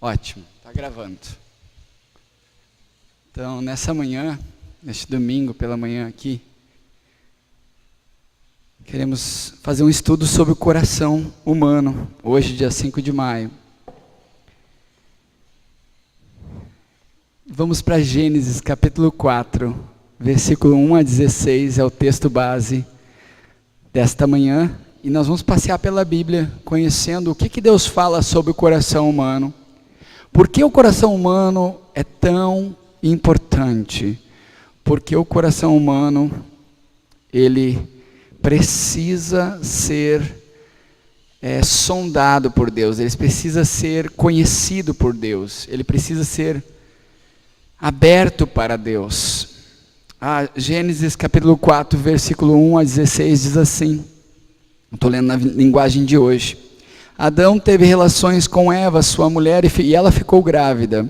Ótimo, está gravando. Então, nessa manhã, neste domingo pela manhã aqui, queremos fazer um estudo sobre o coração humano, hoje, dia 5 de maio. Vamos para Gênesis, capítulo 4, versículo 1 a 16, é o texto base desta manhã. E nós vamos passear pela Bíblia, conhecendo o que Deus fala sobre o coração humano. Por que o coração humano é tão importante? Porque o coração humano, ele precisa ser sondado por Deus, ele precisa ser conhecido por Deus, ele precisa ser aberto para Deus. Gênesis capítulo 4, versículo 1 a 16 diz assim, estou lendo na linguagem de hoje. Adão teve relações com Eva, sua mulher, e ela ficou grávida.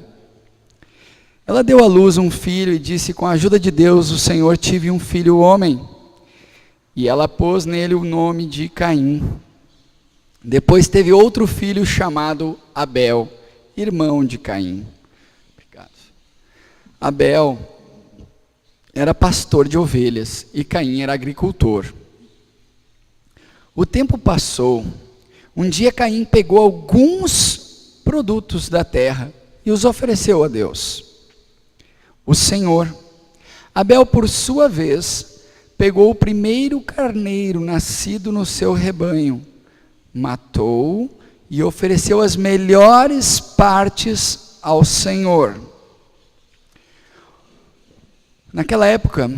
Ela deu à luz um filho e disse, com a ajuda de Deus, o Senhor, tive um filho homem. E ela pôs nele o nome de Caim. Depois teve outro filho chamado Abel, irmão de Caim. Obrigado. Abel era pastor de ovelhas e Caim era agricultor. O tempo passou. Um dia Caim pegou alguns produtos da terra e os ofereceu a Deus, o Senhor. Abel, por sua vez, pegou o primeiro carneiro nascido no seu rebanho, matou-o e ofereceu as melhores partes ao Senhor. Naquela época,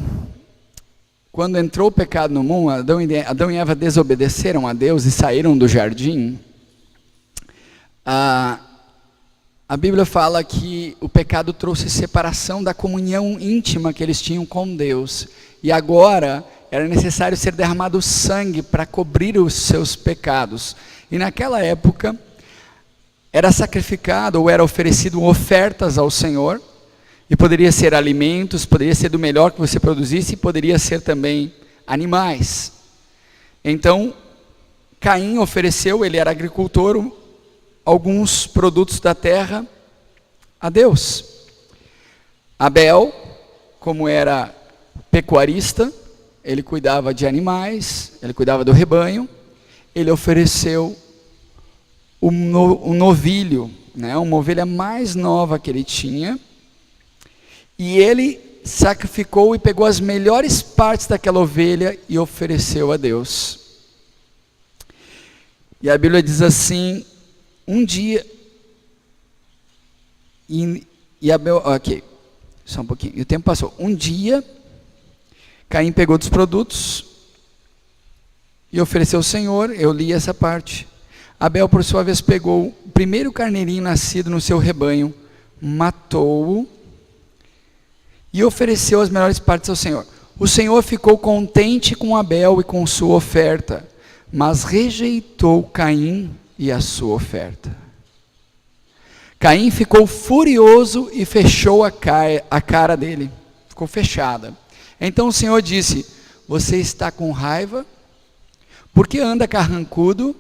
quando entrou o pecado no mundo, Adão e Eva desobedeceram a Deus e saíram do jardim. A Bíblia fala que o pecado trouxe separação da comunhão íntima que eles tinham com Deus. E agora era necessário ser derramado sangue para cobrir os seus pecados. E naquela época era sacrificado ou era oferecido ofertas ao Senhor. E poderia ser alimentos, poderia ser do melhor que você produzisse, e poderia ser também animais. Então, Caim ofereceu, ele era agricultor, alguns produtos da terra a Deus. Abel, como era pecuarista, ele cuidava de animais, ele cuidava do rebanho, ele ofereceu um novilho, uma ovelha mais nova que ele tinha, e ele sacrificou e pegou as melhores partes daquela ovelha e ofereceu a Deus. E a Bíblia diz assim, um dia, e Abel, ok, só um pouquinho, e o tempo passou. Um dia, Caim pegou dos produtos e ofereceu ao Senhor, eu li essa parte. Abel, por sua vez, pegou o primeiro carneirinho nascido no seu rebanho, matou-o, e ofereceu as melhores partes ao Senhor. O Senhor ficou contente com Abel e com sua oferta, mas rejeitou Caim e a sua oferta. Caim ficou furioso e fechou a cara dele, ficou fechada. Então o Senhor disse, você está com raiva? Por que anda carrancudo?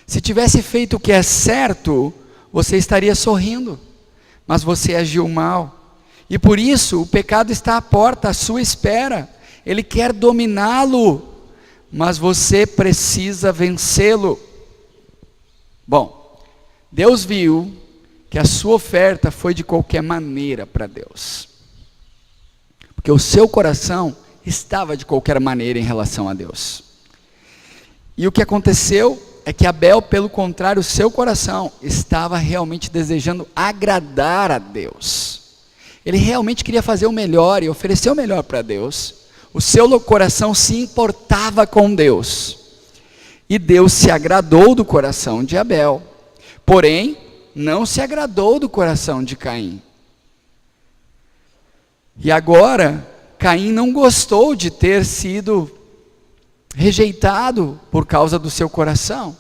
Se tivesse feito o que é certo, você estaria sorrindo, mas você agiu mal. E por isso o pecado está à porta, à sua espera. Ele quer dominá-lo, mas você precisa vencê-lo. Bom, Deus viu que a sua oferta foi de qualquer maneira para Deus. Porque o seu coração estava de qualquer maneira em relação a Deus. E o que aconteceu é que Abel, pelo contrário, o seu coração estava realmente desejando agradar a Deus. Ele realmente queria fazer o melhor e oferecer o melhor para Deus. O seu coração se importava com Deus. E Deus se agradou do coração de Abel. Porém, não se agradou do coração de Caim. E agora, Caim não gostou de ter sido rejeitado por causa do seu coração.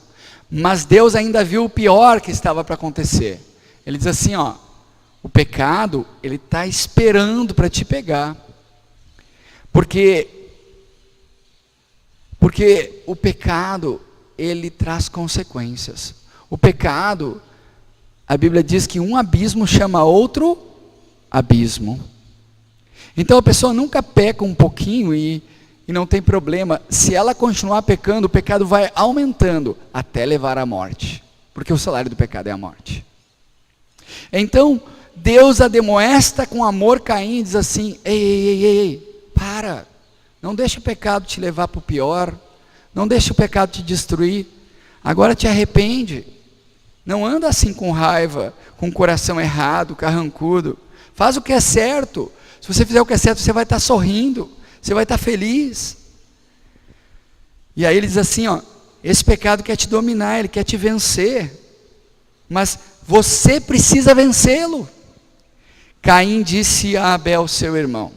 Mas Deus ainda viu o pior que estava para acontecer. Ele diz assim, o pecado, ele está esperando para te pegar. Porque o pecado, ele traz consequências. O pecado a Bíblia diz que um abismo chama outro abismo. Então a pessoa nunca peca um pouquinho e não tem problema. Se ela continuar pecando, o pecado vai aumentando até levar à morte, porque o salário do pecado é a morte. Então Deus ademoesta com amor Caim e diz assim: ei, para, não deixa o pecado te levar para o pior, não deixa o pecado te destruir, agora te arrepende, não anda assim com raiva, com o coração errado, carrancudo, faz o que é certo. Se você fizer o que é certo, você vai estar sorrindo, você vai estar feliz. E aí ele diz assim, esse pecado quer te dominar, ele quer te vencer, mas você precisa vencê-lo. Caim disse a Abel, seu irmão,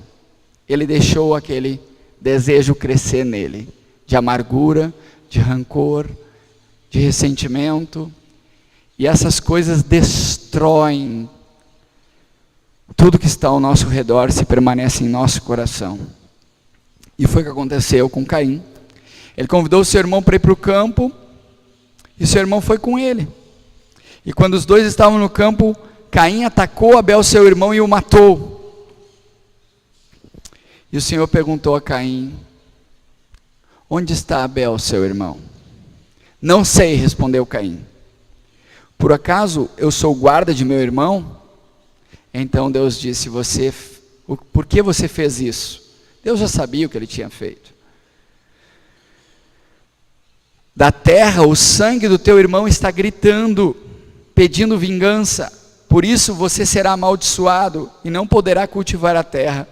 ele deixou aquele desejo crescer nele, de amargura, de rancor, de ressentimento, e essas coisas destroem tudo que está ao nosso redor, se permanece em nosso coração. E foi o que aconteceu com Caim. Ele convidou o seu irmão para ir para o campo, e seu irmão foi com ele. E quando os dois estavam no campo, Caim atacou Abel, seu irmão, e o matou. E o Senhor perguntou a Caim: onde está Abel, seu irmão? Não sei, respondeu Caim. Por acaso eu sou guarda de meu irmão? Então Deus disse: por que você fez isso? Deus já sabia o que ele tinha feito. Da terra o sangue do teu irmão está gritando, pedindo vingança. Por isso você será amaldiçoado e não poderá cultivar a terra,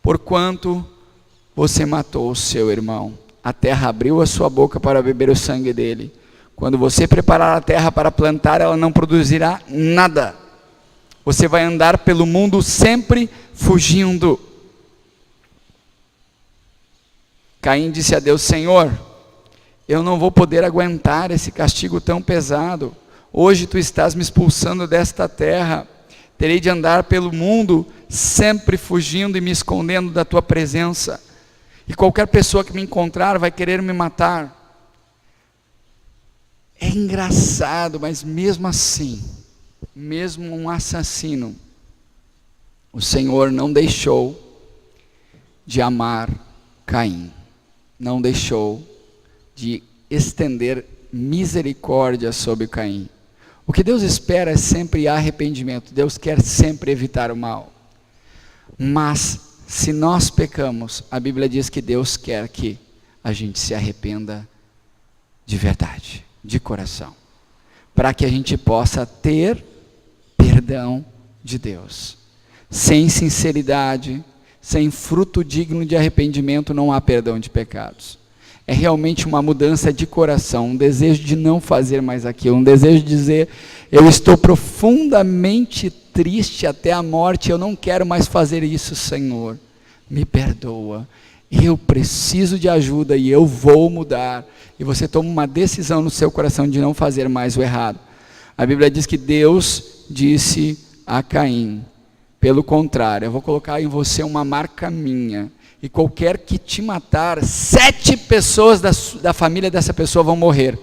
porquanto você matou o seu irmão. A terra abriu a sua boca para beber o sangue dele. Quando você preparar a terra para plantar, ela não produzirá nada. Você vai andar pelo mundo sempre fugindo. Caim disse a Deus: Senhor, eu não vou poder aguentar esse castigo tão pesado. Hoje tu estás me expulsando desta terra. Terei de andar pelo mundo sempre fugindo e me escondendo da tua presença. E qualquer pessoa que me encontrar vai querer me matar. É engraçado, mas mesmo assim, mesmo um assassino, o Senhor não deixou de amar Caim, não deixou de estender misericórdia sobre Caim. O que Deus espera é sempre arrependimento. Deus quer sempre evitar o mal. Mas se nós pecamos, a Bíblia diz que Deus quer que a gente se arrependa de verdade, de coração, para que a gente possa ter perdão de Deus. Sem sinceridade, sem fruto digno de arrependimento, não há perdão de pecados. É realmente uma mudança de coração, um desejo de não fazer mais aquilo, um desejo de dizer: eu estou profundamente triste até a morte, eu não quero mais fazer isso, Senhor, me perdoa, eu preciso de ajuda e eu vou mudar. E você toma uma decisão no seu coração de não fazer mais o errado. A Bíblia diz que Deus disse a Caim: pelo contrário, eu vou colocar em você uma marca minha, e qualquer que te matar, 7 pessoas da família dessa pessoa vão morrer.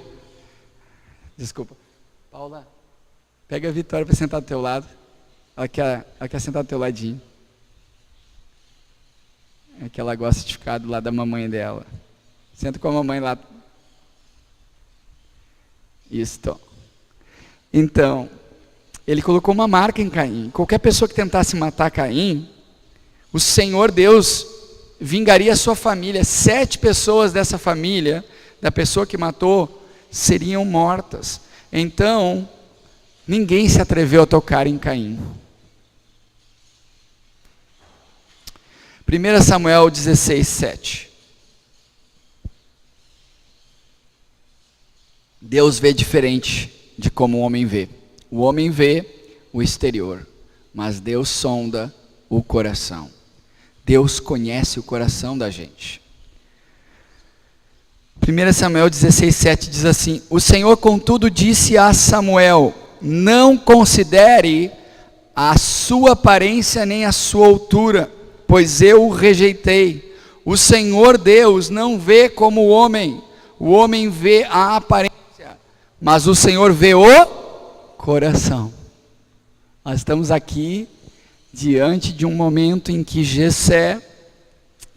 Desculpa. Paula, pega a Vitória para sentar do teu lado. Ela quer sentar do teu ladinho. É que ela gosta de ficar do lado da mamãe dela. Senta com a mamãe lá. Isto. Então, ele colocou uma marca em Caim. Qualquer pessoa que tentasse matar Caim, o Senhor Deus vingaria a sua família. 7 pessoas dessa família, da pessoa que matou, seriam mortas. Então, ninguém se atreveu a tocar em Caim. 1 Samuel 16, 7. Deus vê diferente de como o homem vê. O homem vê o exterior, mas Deus sonda o coração. Deus conhece o coração da gente. 1 Samuel 16, 7 diz assim: o Senhor contudo disse a Samuel: não considere a sua aparência nem a sua altura, pois eu o rejeitei. O Senhor Deus não vê como o homem vê a aparência, mas o Senhor vê o coração. Nós estamos aqui diante de um momento em que Jessé,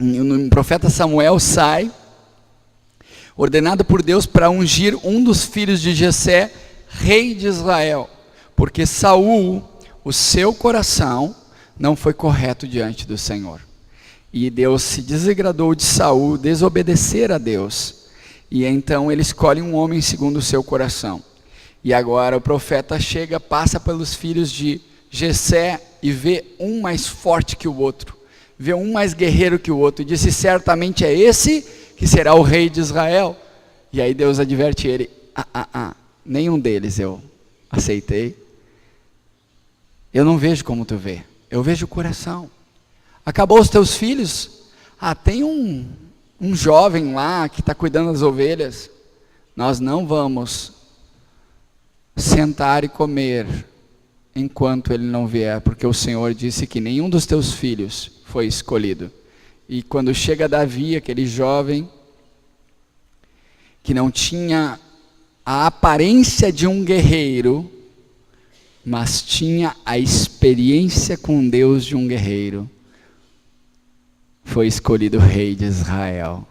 o profeta Samuel, sai, ordenado por Deus para ungir um dos filhos de Jessé, rei de Israel, porque Saul, o seu coração, não foi correto diante do Senhor. E Deus se desagradou de Saul desobedecer a Deus. E então ele escolhe um homem segundo o seu coração. E agora o profeta chega, passa pelos filhos de Jessé e vê um mais forte que o outro, vê um mais guerreiro que o outro, e disse: certamente é esse que será o rei de Israel. E aí Deus adverte ele: nenhum deles eu aceitei. Eu não vejo como tu vê, eu vejo o coração. Acabou os teus filhos? Tem um jovem lá que está cuidando das ovelhas. Nós não vamos sentar e comer enquanto ele não vier, porque o Senhor disse que nenhum dos teus filhos foi escolhido. E quando chega Davi, aquele jovem que não tinha a aparência de um guerreiro, mas tinha a experiência com Deus de um guerreiro, foi escolhido rei de Israel.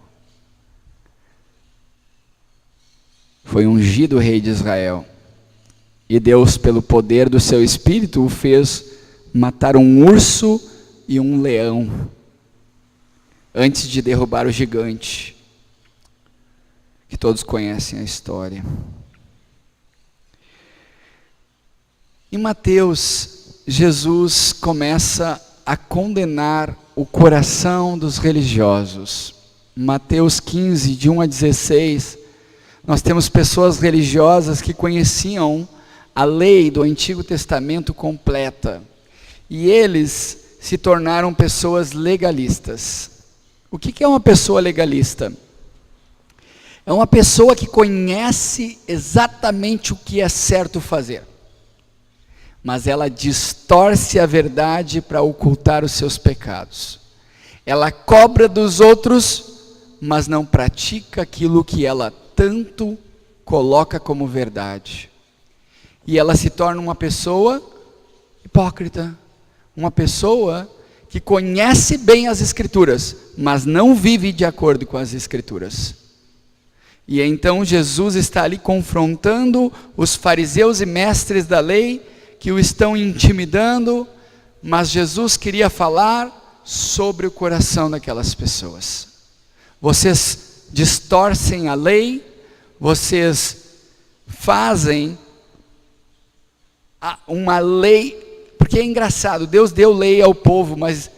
Foi ungido rei de Israel. E Deus, pelo poder do seu Espírito, o fez matar um urso e um leão, antes de derrubar o gigante, que todos conhecem a história. Em Mateus, Jesus começa a condenar o coração dos religiosos. Mateus 15, de 1 a 16, nós temos pessoas religiosas que conheciam a lei do Antigo Testamento completa, e eles se tornaram pessoas legalistas. O que é uma pessoa legalista? É uma pessoa que conhece exatamente o que é certo fazer, mas ela distorce a verdade para ocultar os seus pecados. Ela cobra dos outros, mas não pratica aquilo que ela tanto coloca como verdade. E ela se torna uma pessoa hipócrita, uma pessoa que conhece bem as Escrituras, mas não vive de acordo com as Escrituras. E então Jesus está ali confrontando os fariseus e mestres da lei, que o estão intimidando, mas Jesus queria falar sobre o coração daquelas pessoas. Vocês distorcem a lei, vocês fazem uma lei, porque é engraçado, Deus deu lei ao povo, mas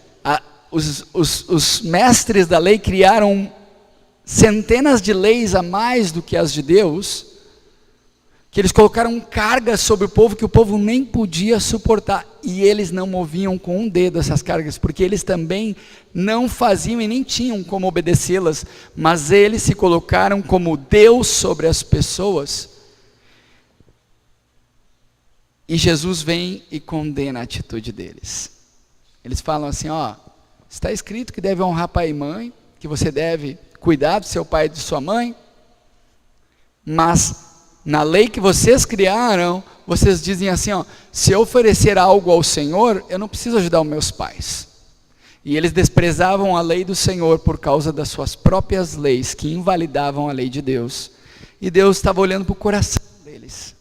os mestres da lei criaram centenas de leis a mais do que as de Deus, que eles colocaram cargas sobre o povo que o povo nem podia suportar, e eles não moviam com um dedo essas cargas, porque eles também não faziam e nem tinham como obedecê-las, mas eles se colocaram como Deus sobre as pessoas. E Jesus vem e condena a atitude deles. Eles falam assim: está escrito que deve honrar pai e mãe, que você deve cuidar do seu pai e de sua mãe, mas na lei que vocês criaram, vocês dizem assim: se eu oferecer algo ao Senhor, eu não preciso ajudar os meus pais. E eles desprezavam a lei do Senhor por causa das suas próprias leis, que invalidavam a lei de Deus. E Deus estava olhando para o coração deles.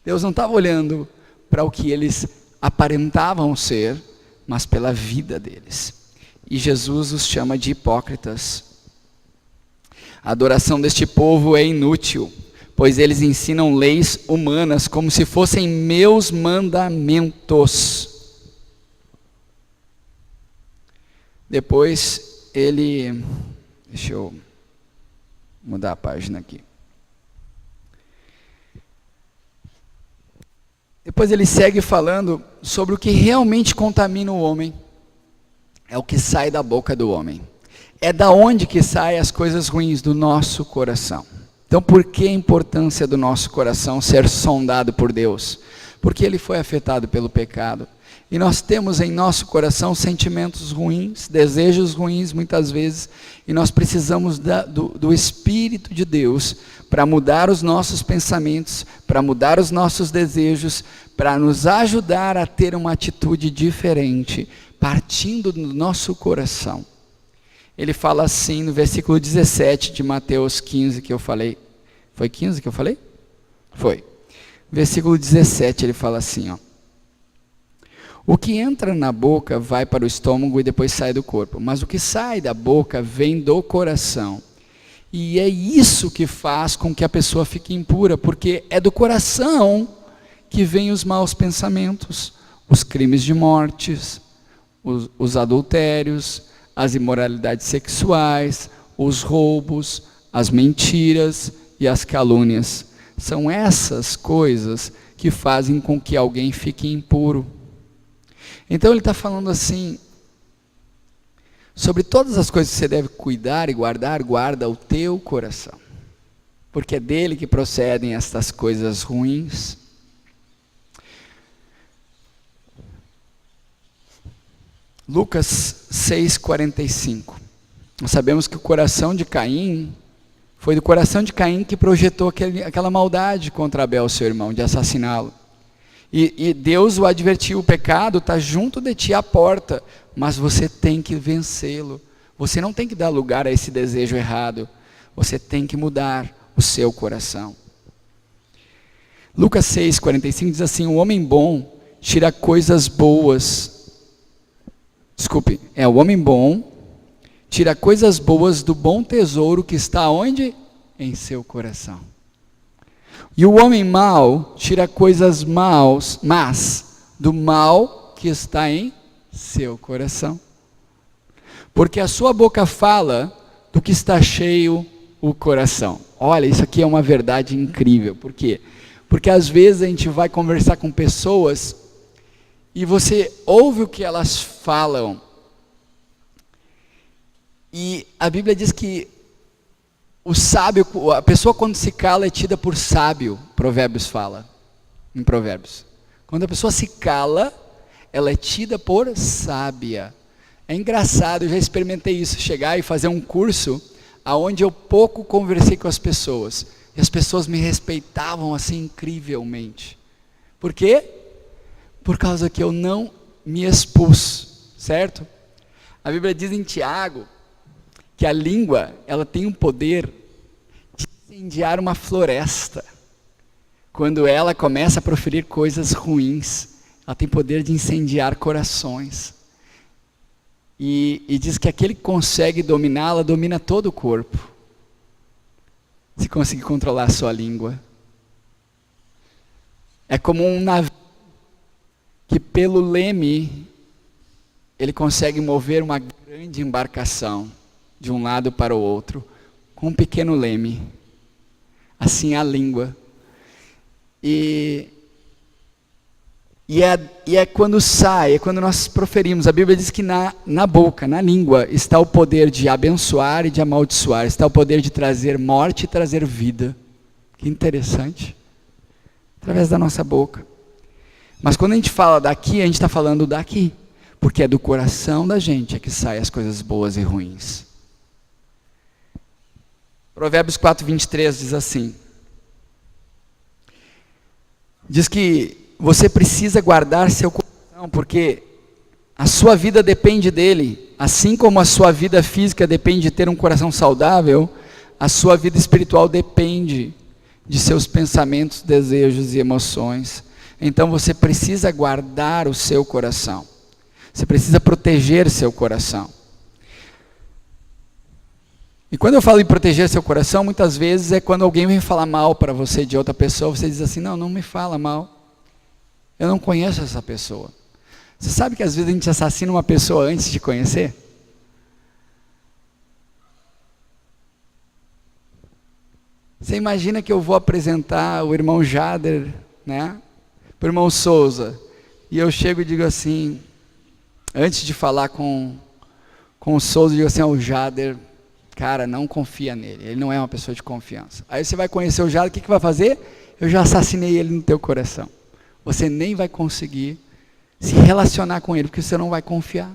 Deus não estava olhando para o que eles aparentavam ser, mas pela vida deles. E Jesus os chama de hipócritas. A adoração deste povo é inútil, pois eles ensinam leis humanas como se fossem meus mandamentos. Depois ele... Deixa eu mudar a página aqui. Depois ele segue falando sobre o que realmente contamina o homem. É o que sai da boca do homem. É da onde que saem as coisas ruins? Do nosso coração. Então por que a importância do nosso coração ser sondado por Deus? Porque ele foi afetado pelo pecado. E nós temos em nosso coração sentimentos ruins, desejos ruins muitas vezes, e nós precisamos do Espírito de Deus para mudar os nossos pensamentos, para mudar os nossos desejos, para nos ajudar a ter uma atitude diferente, partindo do nosso coração. Ele fala assim no versículo 17 de Mateus 15 que eu falei. Foi 15 que eu falei? Foi. Versículo 17 ele fala assim, ó. O que entra na boca vai para o estômago e depois sai do corpo, mas o que sai da boca vem do coração. E é isso que faz com que a pessoa fique impura, porque é do coração que vêm os maus pensamentos, os crimes de morte, os adultérios, as imoralidades sexuais, os roubos, as mentiras e as calúnias. São essas coisas que fazem com que alguém fique impuro. Então ele está falando assim, sobre todas as coisas que você deve cuidar e guardar, guarda o teu coração, porque é dele que procedem estas coisas ruins. Lucas 6,45. Nós sabemos que o coração de Caim, foi do coração de Caim que projetou aquela maldade contra Abel, seu irmão, de assassiná-lo. E Deus o advertiu, o pecado está junto de ti à porta, mas você tem que vencê-lo. Você não tem que dar lugar a esse desejo errado, você tem que mudar o seu coração. Lucas 6,45 diz assim, o homem bom tira coisas boas, o homem bom tira coisas boas do bom tesouro que está onde? Em seu coração. E o homem mau tira coisas más do mal que está em seu coração. Porque a sua boca fala do que está cheio o coração. Olha, isso aqui é uma verdade incrível. Por quê? Porque às vezes a gente vai conversar com pessoas e você ouve o que elas falam. E a Bíblia diz que o sábio, a pessoa quando se cala é tida por sábio, Provérbios fala, em Provérbios. Quando a pessoa se cala, ela é tida por sábia. É engraçado, eu já experimentei isso, chegar e fazer um curso, onde eu pouco conversei com as pessoas, e as pessoas me respeitavam assim incrivelmente. Por quê? Por causa que eu não me expus, certo? A Bíblia diz em Tiago, que a língua, ela tem um poder de incendiar uma floresta. Quando ela começa a proferir coisas ruins, ela tem poder de incendiar corações. E diz que aquele que consegue dominá-la, domina todo o corpo. Se conseguir controlar a sua língua. É como um navio que pelo leme, ele consegue mover uma grande embarcação de um lado para o outro, com um pequeno leme. Assim é a língua. E é quando sai, é quando nós proferimos. A Bíblia diz que na boca, na língua, está o poder de abençoar e de amaldiçoar. Está o poder de trazer morte e trazer vida. Que interessante. Através da nossa boca. Mas quando a gente fala daqui, a gente está falando daqui. Porque é do coração da gente que saem as coisas boas e ruins. Provérbios 4:23 diz assim. Diz que você precisa guardar seu coração, porque a sua vida depende dele. Assim como a sua vida física depende de ter um coração saudável, a sua vida espiritual depende de seus pensamentos, desejos e emoções. Então você precisa guardar o seu coração. Você precisa proteger seu coração. E quando eu falo em proteger seu coração, muitas vezes é quando alguém vem falar mal para você de outra pessoa, você diz assim, não me fala mal. Eu não conheço essa pessoa. Você sabe que às vezes a gente assassina uma pessoa antes de conhecer? Você imagina que eu vou apresentar o irmão Jader, né, para o irmão Souza, e eu chego e digo assim, antes de falar com o Souza, eu digo assim, o Jader, cara, não confia nele, ele não é uma pessoa de confiança. Aí você vai conhecer o Jader, o que vai fazer? Eu já assassinei ele no teu coração. Você nem vai conseguir se relacionar com Ele, porque você não vai confiar.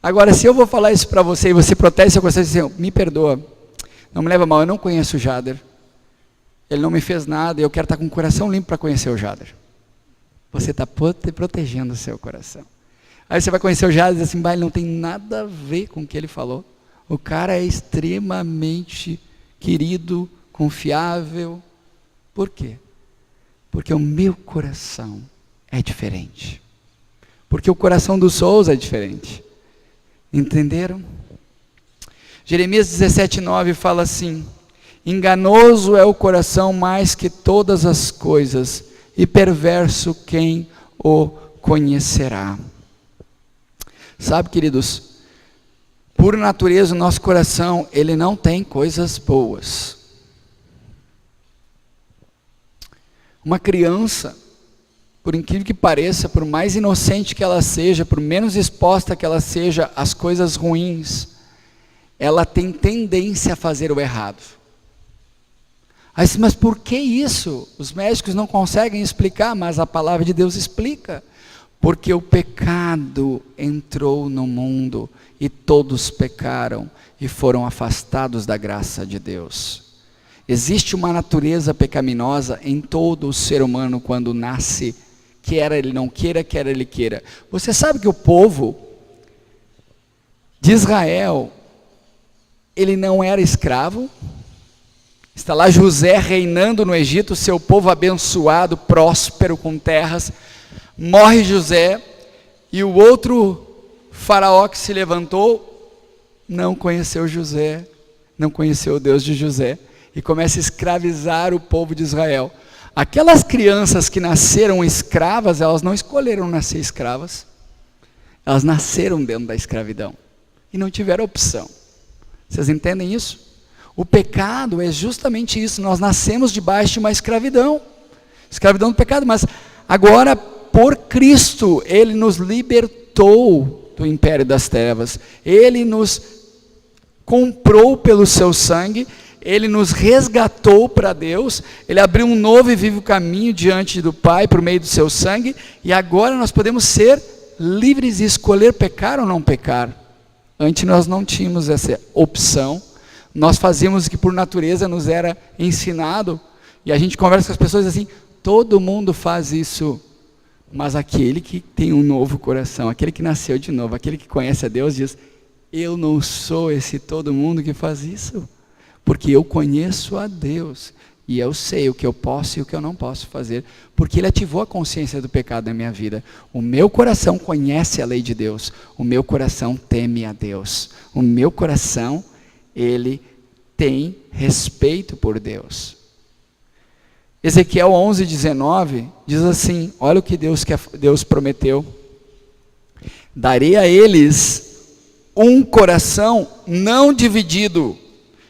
Agora, se eu vou falar isso para você e você protege seu coração e diz assim, me perdoa, não me leva mal, eu não conheço o Jader, ele não me fez nada, eu quero estar com o coração limpo para conhecer o Jader. Você está protegendo o seu coração. Aí você vai conhecer o Jader e diz assim, ele não tem nada a ver com o que ele falou. O cara é extremamente querido, confiável. Por quê? Porque o meu coração é diferente. Porque o coração do Souza é diferente. Entenderam? Jeremias 17:9 fala assim, enganoso é o coração mais que todas as coisas, e perverso quem o conhecerá. Sabe, queridos, por natureza o nosso coração, ele não tem coisas boas. Uma criança, por incrível que pareça, por mais inocente que ela seja, por menos exposta que ela seja às coisas ruins, ela tem tendência a fazer o errado. Aí, mas por que isso? Os médicos não conseguem explicar, mas a palavra de Deus explica. Porque o pecado entrou no mundo e todos pecaram e foram afastados da graça de Deus. Existe uma natureza pecaminosa em todo o ser humano quando nasce, quer ele não queira, quer ele queira. Você sabe que o povo de Israel, ele não era escravo? Está lá José reinando no Egito, seu povo abençoado, próspero, com terras. Morre José, e o outro faraó que se levantou, não conheceu José, não conheceu o Deus de José, e começa a escravizar o povo de Israel. Aquelas crianças que nasceram escravas, elas não escolheram nascer escravas, elas nasceram dentro da escravidão, e não tiveram opção. Vocês entendem isso? O pecado é justamente isso, nós nascemos debaixo de uma escravidão do pecado, mas agora, por Cristo, Ele nos libertou do império das trevas, Ele nos comprou pelo seu sangue, Ele nos resgatou para Deus, Ele abriu um novo e vivo caminho diante do Pai, por meio do seu sangue, e agora nós podemos ser livres e escolher pecar ou não pecar. Antes nós não tínhamos essa opção, nós fazíamos o que por natureza nos era ensinado, e a gente conversa com as pessoas assim, todo mundo faz isso, mas aquele que tem um novo coração, aquele que nasceu de novo, aquele que conhece a Deus diz, eu não sou esse todo mundo que faz isso, porque eu conheço a Deus, e eu sei o que eu posso e o que eu não posso fazer, porque Ele ativou a consciência do pecado na minha vida. O meu coração conhece a lei de Deus, o meu coração teme a Deus, o meu coração, ele tem respeito por Deus. Ezequiel 11:19 diz assim, olha o que Deus prometeu, darei a eles um coração não dividido,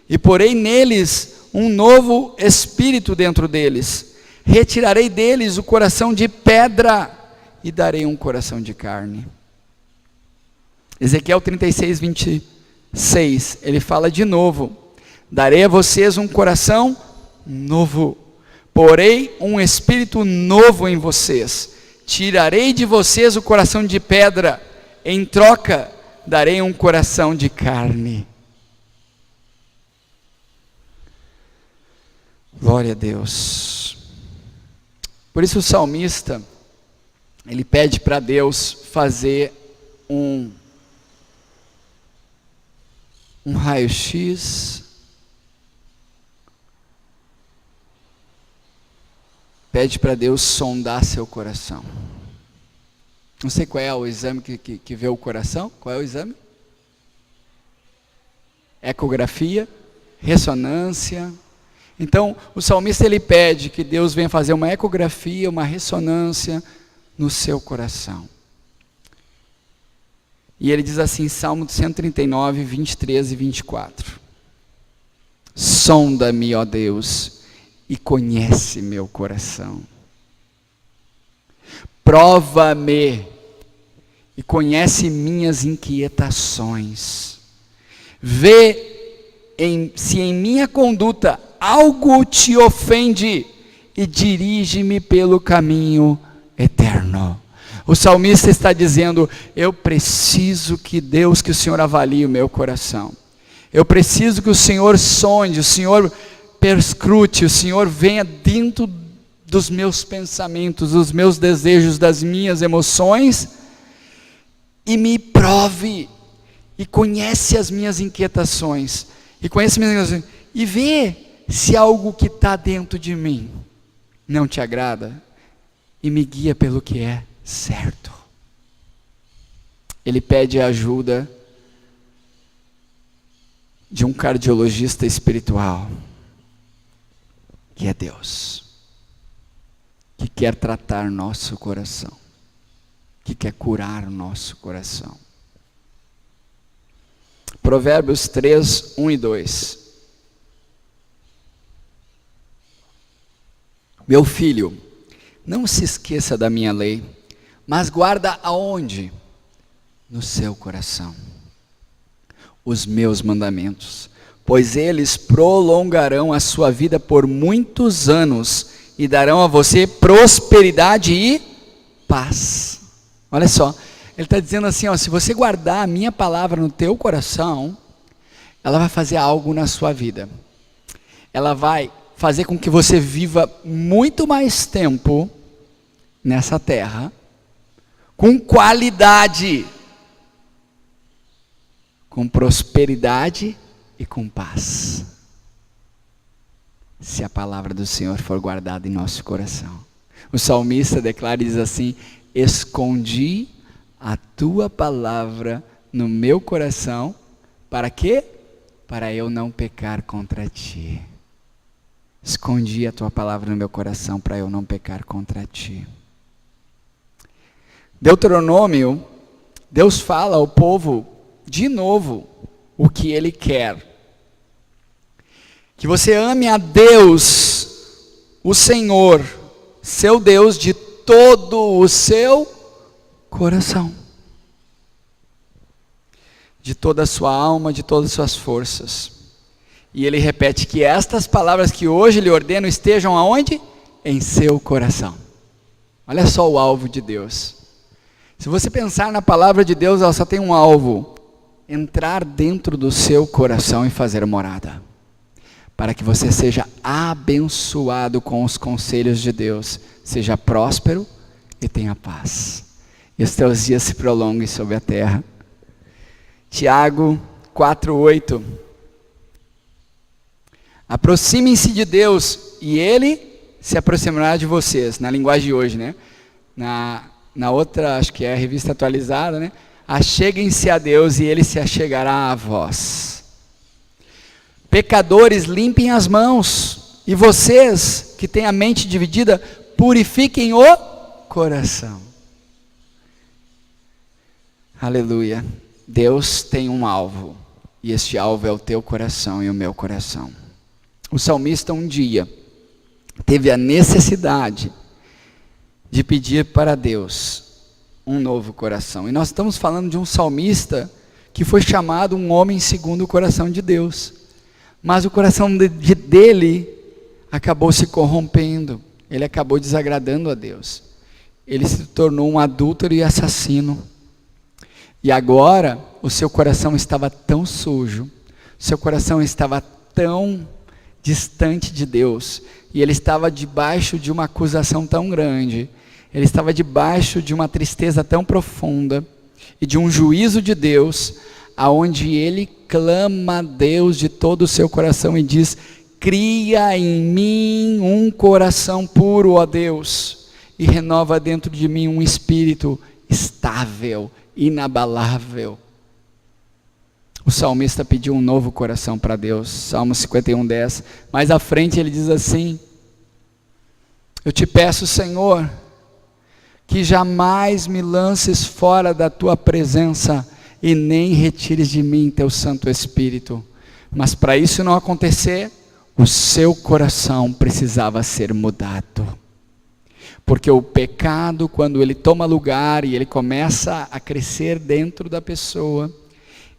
e porei neles um novo espírito dentro deles, retirarei deles o coração de pedra, e darei um coração de carne. Ezequiel 36:26, ele fala de novo, darei a vocês um coração novo, porei um espírito novo em vocês, tirarei de vocês o coração de pedra, em troca darei um coração de carne. Glória a Deus. Por isso o salmista, ele pede para Deus fazer um raio-x, pede para Deus sondar seu coração. Não sei qual é o exame que vê o coração, qual é o exame? Ecografia, ressonância. Então, o salmista ele pede que Deus venha fazer uma ecografia, uma ressonância no seu coração. E ele diz assim, Salmo 139, 23 e 24. Sonda-me, ó Deus, e conhece meu coração. Prova-me e conhece minhas inquietações. Vê se em minha conduta algo te ofende e dirige-me pelo caminho eterno. O salmista está dizendo: eu preciso que Deus, que o Senhor avalie o meu coração. Eu preciso que o Senhor sonde, o Senhor perscrute, o Senhor venha dentro dos meus pensamentos, dos meus desejos, das minhas emoções, e me prove, e conhece as minhas inquietações, e vê se algo que está dentro de mim não te agrada, e me guia pelo que é certo. Ele pede a ajuda de um cardiologista espiritual, que é Deus, que quer tratar nosso coração, que quer curar o nosso coração. Provérbios 3, 1 e 2. Meu filho, não se esqueça da minha lei, mas guarda aonde? No seu coração os meus mandamentos, pois eles prolongarão a sua vida por muitos anos e darão a você prosperidade e paz. Olha só, ele está dizendo assim, ó, se você guardar a minha palavra no teu coração, ela vai fazer algo na sua vida. Ela vai fazer com que você viva muito mais tempo nessa terra, com qualidade, com prosperidade e com paz, se a palavra do Senhor for guardada em nosso coração. O salmista declara e diz assim: escondi a tua palavra no meu coração, para quê? Para eu não pecar contra ti. Escondi a tua palavra no meu coração para eu não pecar contra ti. Deuteronômio, Deus fala ao povo de novo o que Ele quer. Que você ame a Deus, o Senhor, seu Deus, de todo o seu coração, de toda a sua alma, de todas as suas forças. E Ele repete que estas palavras que hoje lhe ordeno estejam aonde? Em seu coração. Olha só o alvo de Deus. Se você pensar na palavra de Deus, ela só tem um alvo: entrar dentro do seu coração e fazer morada, para que você seja abençoado com os conselhos de Deus, seja próspero e tenha paz, e os teus dias se prolonguem sobre a terra. Tiago 4:8. Aproximem-se de Deus e Ele se aproximará de vocês. Na linguagem de hoje, né? Na outra, acho que é a revista atualizada, né? Acheguem-se a Deus e Ele se achegará a vós. Pecadores, limpem as mãos. E vocês que têm a mente dividida, purifiquem o coração. Aleluia. Deus tem um alvo. E este alvo é o teu coração e o meu coração. O salmista um dia teve a necessidade de pedir para Deus um novo coração. E nós estamos falando de um salmista que foi chamado um homem segundo o coração de Deus. Mas o coração dele acabou se corrompendo. Ele acabou desagradando a Deus. Ele se tornou um adúltero e assassino. E agora o seu coração estava tão sujo, seu coração estava tão distante de Deus, e ele estava debaixo de uma acusação tão grande, ele estava debaixo de uma tristeza tão profunda, e de um juízo de Deus, aonde ele clama a Deus de todo o seu coração e diz: cria em mim um coração puro, ó Deus, e renova dentro de mim um espírito estável, inabalável. O salmista pediu um novo coração para Deus. Salmo 51:10. Mais à frente ele diz assim: eu te peço, Senhor, que jamais me lances fora da tua presença e nem retires de mim teu Santo Espírito. Mas para isso não acontecer, o seu coração precisava ser mudado. Porque o pecado, quando ele toma lugar e ele começa a crescer dentro da pessoa,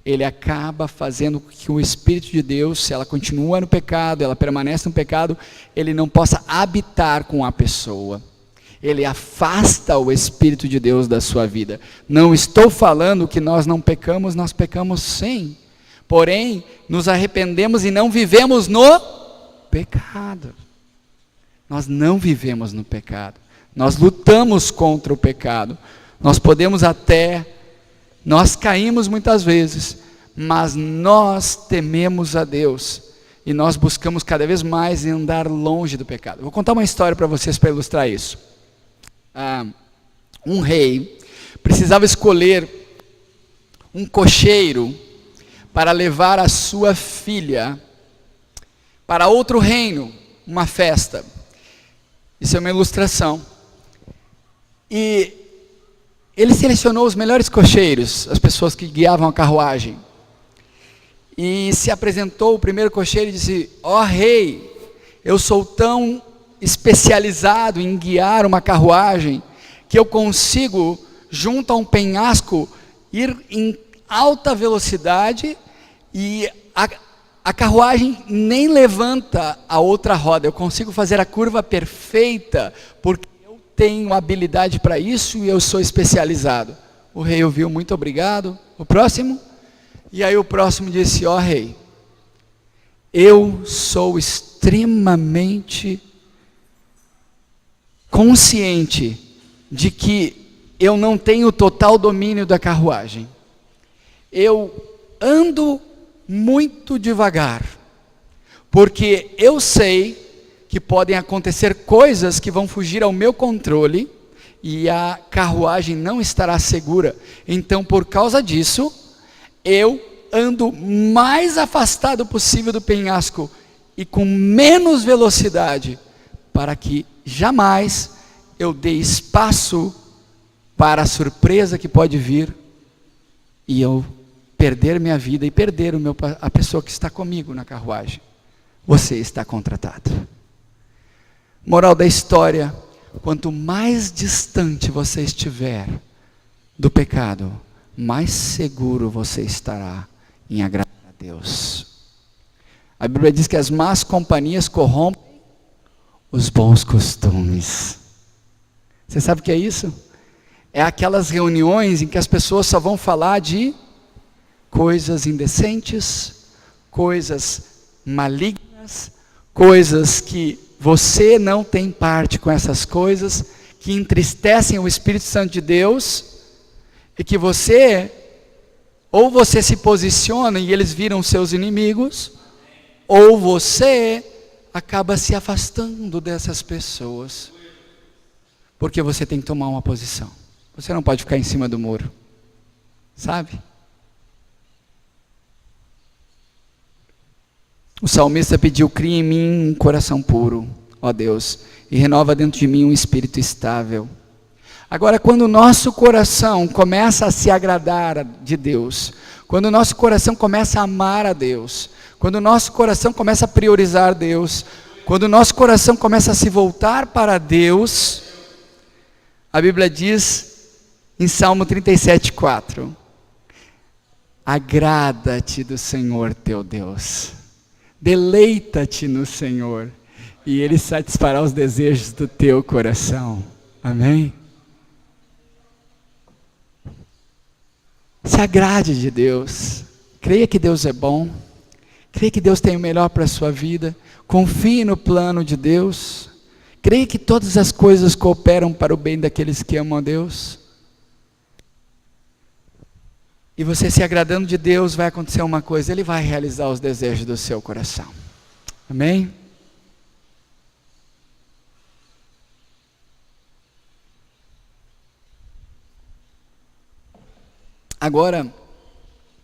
ele acaba fazendo com que o Espírito de Deus, se ela continua no pecado, ela permanece no pecado, ele não possa habitar com a pessoa. Ele afasta o Espírito de Deus da sua vida. Não estou falando que nós não pecamos, nós pecamos sim. Porém, nos arrependemos e não vivemos no pecado. Nós não vivemos no pecado. Nós lutamos contra o pecado. Nós caímos muitas vezes, mas nós tememos a Deus. E nós buscamos cada vez mais andar longe do pecado. Vou contar uma história para vocês para ilustrar isso. Um rei precisava escolher um cocheiro para levar a sua filha para outro reino, uma festa. Isso é uma ilustração. E ele selecionou os melhores cocheiros, as pessoas que guiavam a carruagem. E se apresentou o primeiro cocheiro e disse: ó rei, eu sou tão especializado em guiar uma carruagem que eu consigo, junto a um penhasco, ir em alta velocidade e a carruagem nem levanta a outra roda. Eu consigo fazer a curva perfeita porque eu tenho habilidade para isso e eu sou especializado. O rei ouviu: muito obrigado. O próximo? E aí o próximo disse: ó rei, eu sou extremamente consciente de que eu não tenho total domínio da carruagem. Eu ando muito devagar, porque eu sei que podem acontecer coisas que vão fugir ao meu controle e a carruagem não estará segura. Então, por causa disso, eu ando mais afastado possível do penhasco e com menos velocidade, para que jamais eu dê espaço para a surpresa que pode vir e eu perder minha vida e perder a pessoa que está comigo na carruagem. Você está contratado. Moral da história: quanto mais distante você estiver do pecado, mais seguro você estará em agradar a Deus. A Bíblia diz que as más companhias corrompem os bons costumes. Você sabe o que é isso? É aquelas reuniões em que as pessoas só vão falar de coisas indecentes, coisas malignas, coisas que você não tem parte com essas coisas, que entristecem o Espírito Santo de Deus, e que ou você se posiciona e eles viram seus inimigos, ou você acaba se afastando dessas pessoas, porque você tem que tomar uma posição. Você não pode ficar em cima do muro, sabe? O salmista pediu: cria em mim um coração puro, ó Deus, e renova dentro de mim um espírito estável. Agora, quando o nosso coração começa a se agradar de Deus, quando o nosso coração começa a amar a Deus, quando o nosso coração começa a priorizar Deus, quando o nosso coração começa a se voltar para Deus, a Bíblia diz em Salmo 37:4, agrada-te do Senhor teu Deus, deleita-te no Senhor, e Ele satisfará os desejos do teu coração. Amém? Se agrade de Deus, creia que Deus é bom, creia que Deus tem o melhor para a sua vida, confie no plano de Deus, creia que todas as coisas cooperam para o bem daqueles que amam a Deus. E você se agradando de Deus, vai acontecer uma coisa: Ele vai realizar os desejos do seu coração. Amém? Agora,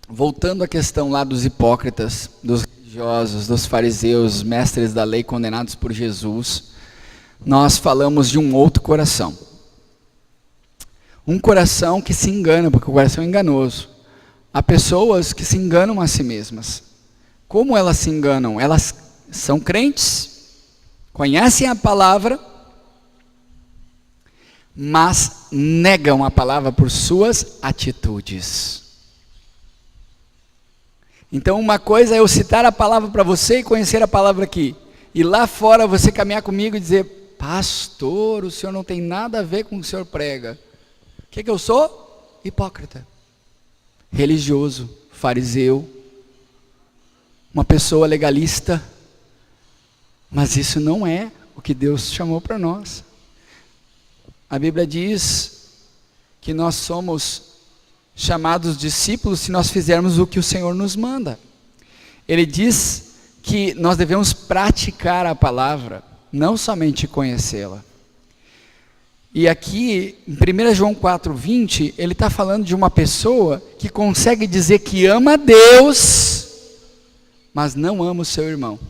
voltando à questão lá dos hipócritas, dos religiosos, dos fariseus, mestres da lei condenados por Jesus, nós falamos de um outro coração. Um coração que se engana, porque o coração é enganoso. Há pessoas que se enganam a si mesmas. Como elas se enganam? Elas são crentes, conhecem a palavra, mas negam a palavra por suas atitudes. Então, uma coisa é eu citar a palavra para você e conhecer a palavra aqui, e lá fora você caminhar comigo e dizer: pastor, o senhor não tem nada a ver com o que o senhor prega. O que eu sou? Hipócrita, religioso, fariseu, uma pessoa legalista. Mas isso não é o que Deus chamou para nós. A Bíblia diz que nós somos chamados discípulos se nós fizermos o que o Senhor nos manda. Ele diz que nós devemos praticar a palavra, não somente conhecê-la. E aqui, em 1 João 4,20, ele está falando de uma pessoa que consegue dizer que ama a Deus, mas não ama o seu irmão.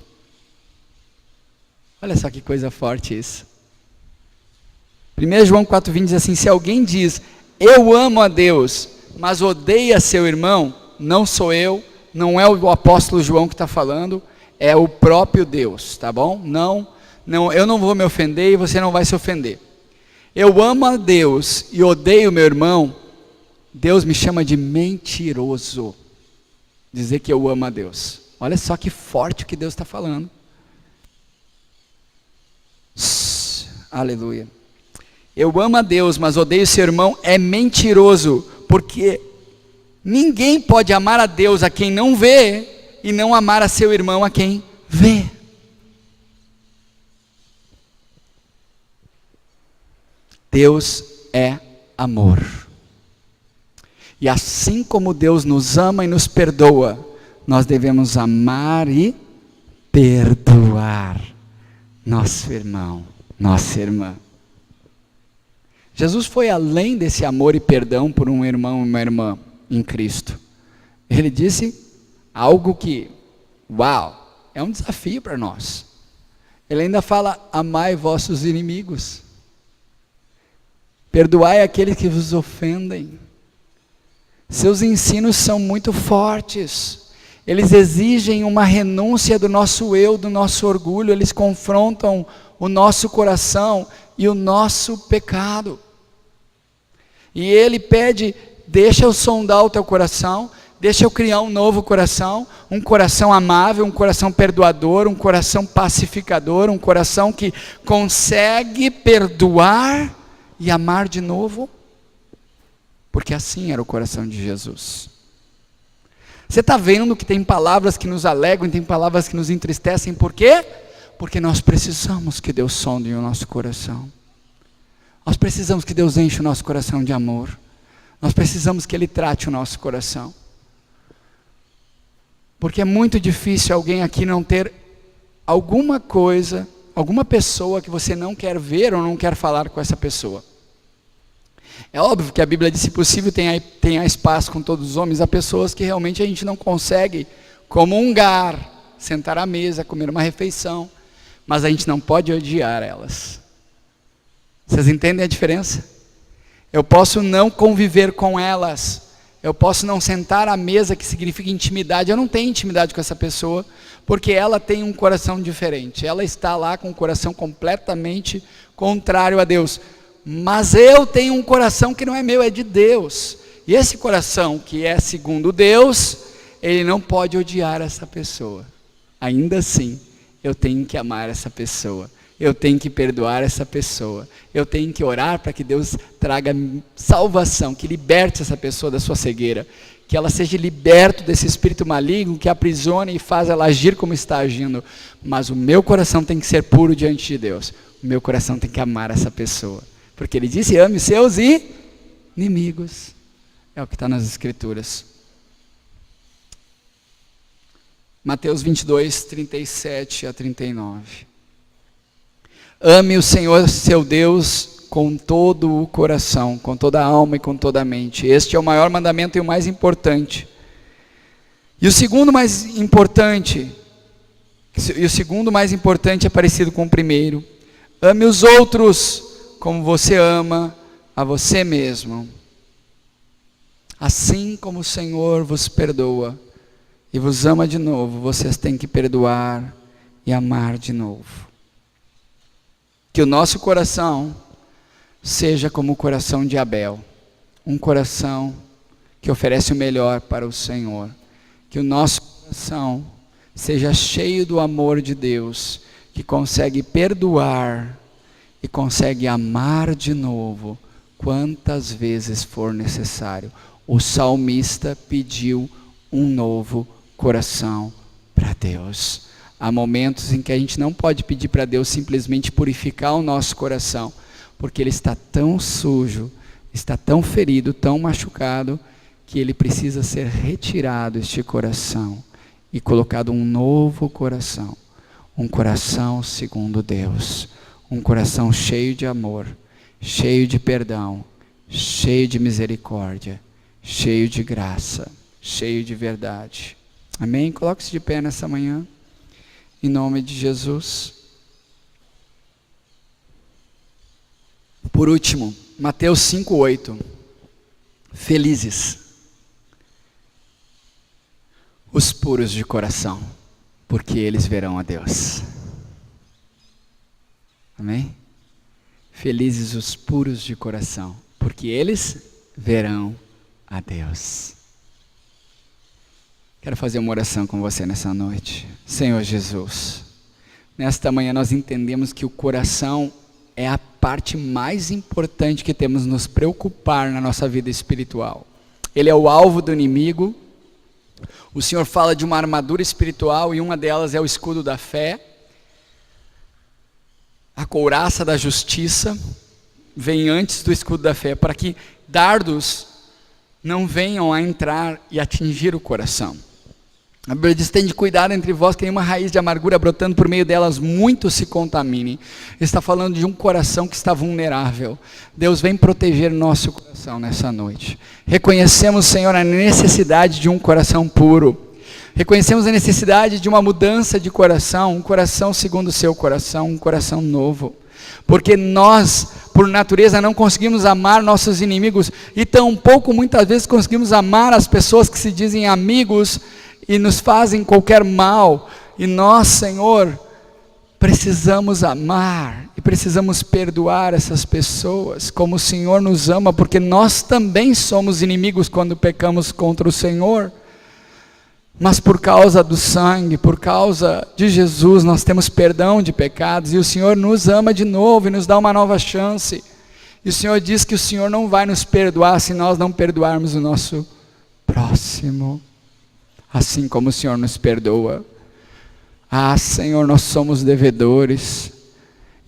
Olha só que coisa forte isso. 1 João 4,20 diz assim: se alguém diz, eu amo a Deus, mas odeia seu irmão, não sou eu, não é o apóstolo João que está falando, é o próprio Deus, tá bom? Não, eu não vou me ofender e você não vai se ofender. Eu amo a Deus e odeio meu irmão, Deus me chama de mentiroso. Dizer que eu amo a Deus. Olha só que forte o que Deus está falando. Aleluia. Eu amo a Deus, mas odeio seu irmão, é mentiroso, porque ninguém pode amar a Deus a quem não vê, e não amar a seu irmão a quem vê. Deus é amor. E assim como Deus nos ama e nos perdoa, nós devemos amar e perdoar nosso irmão, nossa irmã. Jesus foi além desse amor e perdão por um irmão e uma irmã em Cristo. Ele disse algo que, uau, é um desafio para nós. Ele ainda fala, amai vossos inimigos. Perdoai aqueles que vos ofendem. Seus ensinos são muito fortes. Eles exigem uma renúncia do nosso eu, do nosso orgulho. Eles confrontam o nosso coração e o nosso pecado. E ele pede, deixa eu sondar o teu coração, deixa eu criar um novo coração, um coração amável, um coração perdoador, um coração pacificador, um coração que consegue perdoar e amar de novo, porque assim era o coração de Jesus. Você está vendo que tem palavras que nos alegram, tem palavras que nos entristecem, por quê? Porque nós precisamos que Deus sonde o nosso coração. Nós precisamos que Deus enche o nosso coração de amor. Nós precisamos que Ele trate o nosso coração. Porque é muito difícil alguém aqui não ter alguma coisa, alguma pessoa que você não quer ver ou não quer falar com essa pessoa. É óbvio que a Bíblia diz, se possível, tenha espaço com todos os homens. Há pessoas que realmente a gente não consegue comungar, sentar à mesa, comer uma refeição, mas a gente não pode odiar elas. Vocês entendem a diferença? Eu posso não conviver com elas, eu posso não sentar à mesa, que significa intimidade. Eu não tenho intimidade com essa pessoa, porque ela tem um coração diferente, ela está lá com um coração completamente contrário a Deus. Mas eu tenho um coração que não é meu, é de Deus. E esse coração que é segundo Deus, ele não pode odiar essa pessoa. Ainda assim, eu tenho que amar essa pessoa. Eu tenho que perdoar essa pessoa. Eu tenho que orar para que Deus traga salvação, que liberte essa pessoa da sua cegueira. Que ela seja liberta desse espírito maligno que aprisiona e faz ela agir como está agindo. Mas o meu coração tem que ser puro diante de Deus. O meu coração tem que amar essa pessoa. Porque ele disse, ame seus inimigos. É o que está nas Escrituras. Mateus 22, 37 a 39. Ame o Senhor seu Deus com todo o coração, com toda a alma e com toda a mente. Este é o maior mandamento e o mais importante. E o segundo mais importante é parecido com o primeiro. Ame os outros como você ama a você mesmo. Assim como o Senhor vos perdoa e vos ama de novo, vocês têm que perdoar e amar de novo. Que o nosso coração seja como o coração de Abel, um coração que oferece o melhor para o Senhor. Que o nosso coração seja cheio do amor de Deus, que consegue perdoar e consegue amar de novo quantas vezes for necessário. O salmista pediu um novo coração para Deus. Há momentos em que a gente não pode pedir para Deus simplesmente purificar o nosso coração, porque ele está tão sujo, está tão ferido, tão machucado, que ele precisa ser retirado este coração e colocado um novo coração, um coração segundo Deus, um coração cheio de amor, cheio de perdão, cheio de misericórdia, cheio de graça, cheio de verdade. Amém? Coloque-se de pé nessa manhã, em nome de Jesus. Por último, Mateus 5:8. Felizes os puros de coração, porque eles verão a Deus. Amém? Felizes os puros de coração, porque eles verão a Deus. Quero fazer uma oração com você nessa noite. Senhor Jesus, nesta manhã nós entendemos que o coração é a parte mais importante que temos nos preocupar na nossa vida espiritual. Ele é o alvo do inimigo. O Senhor fala de uma armadura espiritual e uma delas é o escudo da fé. A couraça da justiça vem antes do escudo da fé, para que dardos não venham a entrar e atingir o coração. A Bíblia diz: tende cuidado entre vós que nenhuma raiz de amargura brotando por meio delas muitos se contaminem. Está falando de um coração que está vulnerável. Deus vem proteger nosso coração nessa noite. Reconhecemos, Senhor, a necessidade de um coração puro. Reconhecemos a necessidade de uma mudança de coração, um coração segundo o seu coração, um coração novo. Porque nós, por natureza, não conseguimos amar nossos inimigos e tampouco muitas vezes conseguimos amar as pessoas que se dizem amigos e nos fazem qualquer mal. E nós, Senhor, precisamos amar e precisamos perdoar essas pessoas como o Senhor nos ama, porque nós também somos inimigos quando pecamos contra o Senhor. Mas por causa do sangue, por causa de Jesus, nós temos perdão de pecados, e o Senhor nos ama de novo e nos dá uma nova chance. E o Senhor diz que o Senhor não vai nos perdoar se nós não perdoarmos o nosso próximo, assim como o Senhor nos perdoa. Ah, Senhor, nós somos devedores,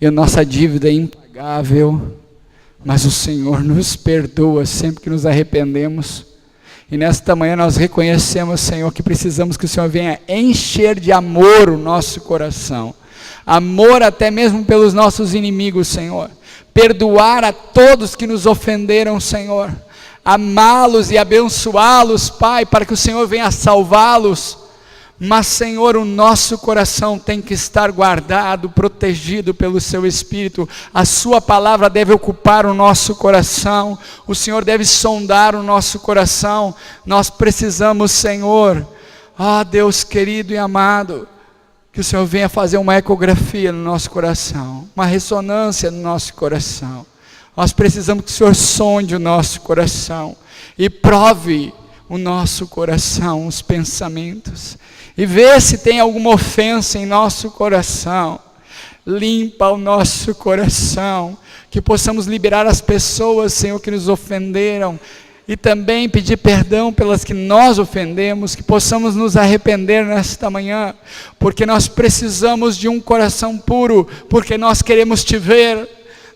e a nossa dívida é impagável, mas o Senhor nos perdoa sempre que nos arrependemos. E nesta manhã nós reconhecemos, Senhor, que precisamos que o Senhor venha encher de amor o nosso coração. Amor até mesmo pelos nossos inimigos, Senhor. Perdoar a todos que nos ofenderam, Senhor. Amá-los e abençoá-los, Pai, para que o Senhor venha salvá-los. Mas, Senhor, o nosso coração tem que estar guardado, protegido pelo Seu Espírito. A Sua palavra deve ocupar o nosso coração. O Senhor deve sondar o nosso coração. Nós precisamos, Senhor, Deus querido e amado, que o Senhor venha fazer uma ecografia no nosso coração, uma ressonância no nosso coração. Nós precisamos que o Senhor sonde o nosso coração e prove o nosso coração, os pensamentos, e vê se tem alguma ofensa em nosso coração. Limpa o nosso coração, que possamos liberar as pessoas, Senhor, que nos ofenderam, e também pedir perdão pelas que nós ofendemos, que possamos nos arrepender nesta manhã, porque nós precisamos de um coração puro, porque nós queremos te ver,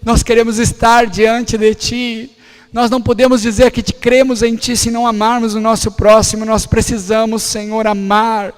nós queremos estar diante de ti. Nós não podemos dizer que te cremos em ti se não amarmos o nosso próximo. Nós precisamos, Senhor, amar.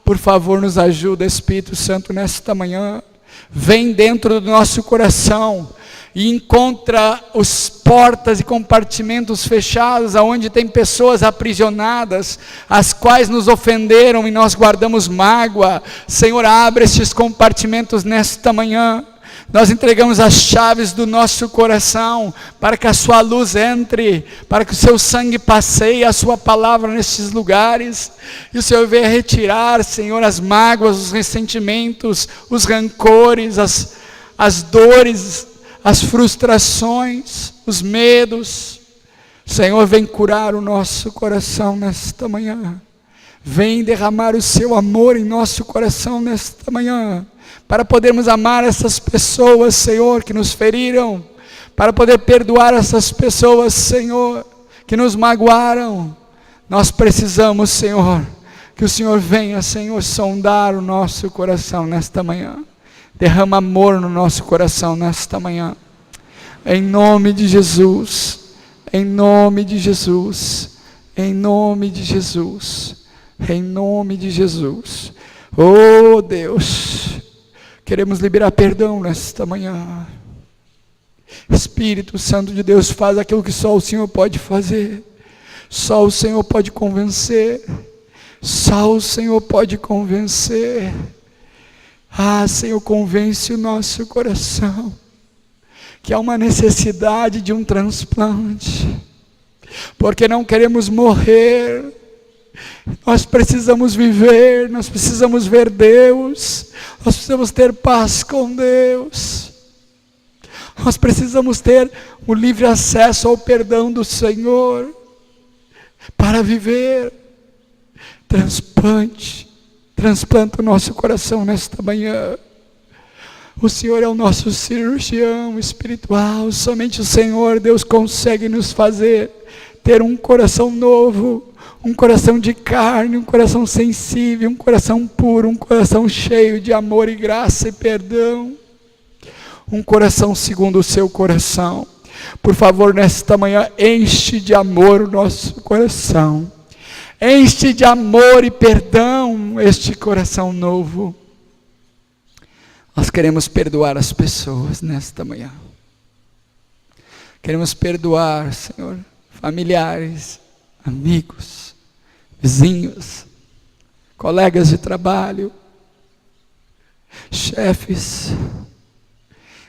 Por favor, nos ajuda, Espírito Santo, nesta manhã. Vem dentro do nosso coração e encontra as portas e compartimentos fechados, aonde tem pessoas aprisionadas, as quais nos ofenderam e nós guardamos mágoa. Senhor, abre estes compartimentos nesta manhã. Nós entregamos as chaves do nosso coração, para que a sua luz entre, para que o seu sangue passeie a sua palavra nesses lugares, e o Senhor venha retirar, Senhor, as mágoas, os ressentimentos, os rancores, as dores, as frustrações, os medos. Senhor, vem curar o nosso coração nesta manhã. Vem derramar o seu amor em nosso coração nesta manhã, para podermos amar essas pessoas, Senhor, que nos feriram, para poder perdoar essas pessoas, Senhor, que nos magoaram. Nós precisamos, Senhor, que o Senhor venha, Senhor, sondar o nosso coração nesta manhã. Derrama amor no nosso coração nesta manhã. Em nome de Jesus, em nome de Jesus, em nome de Jesus, em nome de Jesus. Oh Deus, queremos liberar perdão nesta manhã. Espírito Santo de Deus, faz aquilo que só o Senhor pode fazer. Só o Senhor pode convencer. Só o Senhor pode convencer. Ah, Senhor, convence o nosso coração que há uma necessidade de um transplante, porque não queremos morrer. Nós precisamos viver, nós precisamos ver Deus, nós precisamos ter paz com Deus, nós precisamos ter o livre acesso ao perdão do Senhor para viver. Transplanta o nosso coração nesta manhã. O Senhor é o nosso cirurgião espiritual. Somente o Senhor, Deus, consegue nos fazer ter um coração novo, um coração de carne, um coração sensível, um coração puro, um coração cheio de amor e graça e perdão. Um coração segundo o seu coração. Por favor, nesta manhã, enche de amor o nosso coração. Enche de amor e perdão este coração novo. Nós queremos perdoar as pessoas nesta manhã. Queremos perdoar, Senhor, familiares, amigos, vizinhos, colegas de trabalho, chefes.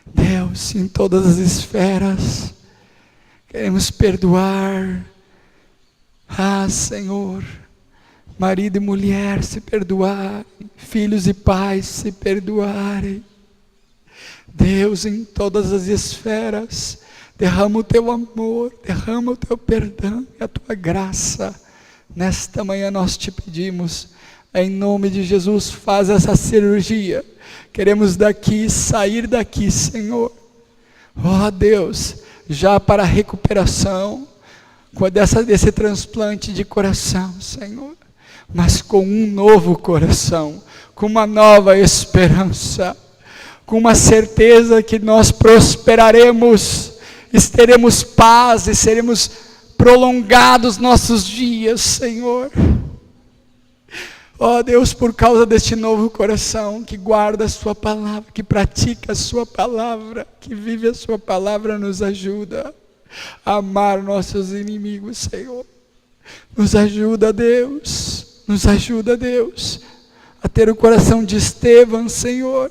Deus, em todas as esferas, queremos perdoar. Ah, Senhor, marido e mulher se perdoarem, filhos e pais se perdoarem. Deus, em todas as esferas, derrama o teu amor, derrama o teu perdão e a tua graça. Nesta manhã nós te pedimos, em nome de Jesus, faz essa cirurgia. Queremos sair daqui, Senhor. Ó Deus, já para a recuperação, desse transplante de coração, Senhor, mas com um novo coração, com uma nova esperança, com uma certeza que nós prosperaremos, teremos paz e seremos prolongados nossos dias, Senhor. Ó Deus, por causa deste novo coração que guarda a sua palavra, que pratica a sua palavra, que vive a sua palavra, nos ajuda a amar nossos inimigos, Senhor. Nos ajuda, Deus, a ter o coração de Estevão, Senhor.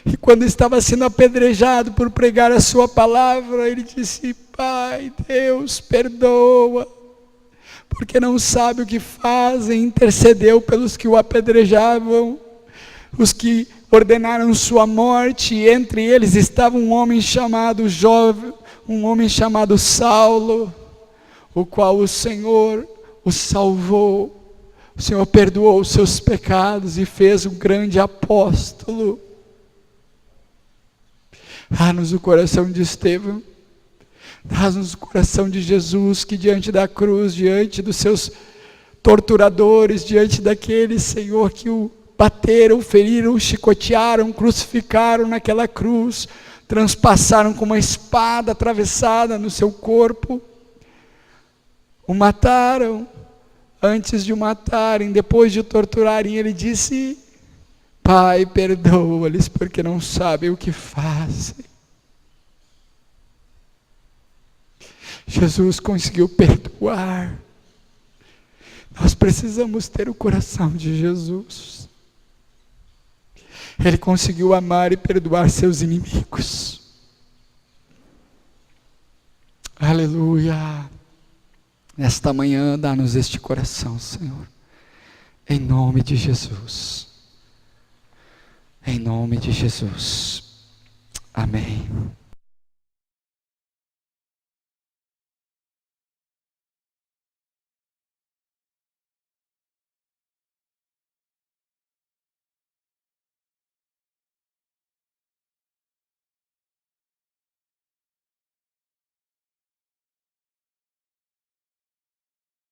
E quando estava sendo apedrejado por pregar a sua palavra, ele disse: Pai, Deus, perdoa, porque não sabe o que fazem. Intercedeu pelos que o apedrejavam, os que ordenaram sua morte, e entre eles estava um homem chamado Saulo, o qual o Senhor o salvou. O Senhor perdoou os seus pecados e fez um grande apóstolo. Dá-nos o coração de Estevão, dá-nos o coração de Jesus, que diante da cruz, diante dos seus torturadores, diante daqueles, Senhor, que o bateram, feriram, chicotearam, crucificaram naquela cruz, transpassaram com uma espada atravessada no seu corpo, o mataram. Antes de o matarem, depois de o torturarem, ele disse: Pai, perdoa-lhes, porque não sabem o que fazem. Jesus conseguiu perdoar. Nós precisamos ter o coração de Jesus. Ele conseguiu amar e perdoar seus inimigos. Aleluia. Nesta manhã, dá-nos este coração, Senhor. Em nome de Jesus. Em nome de Jesus. Amém.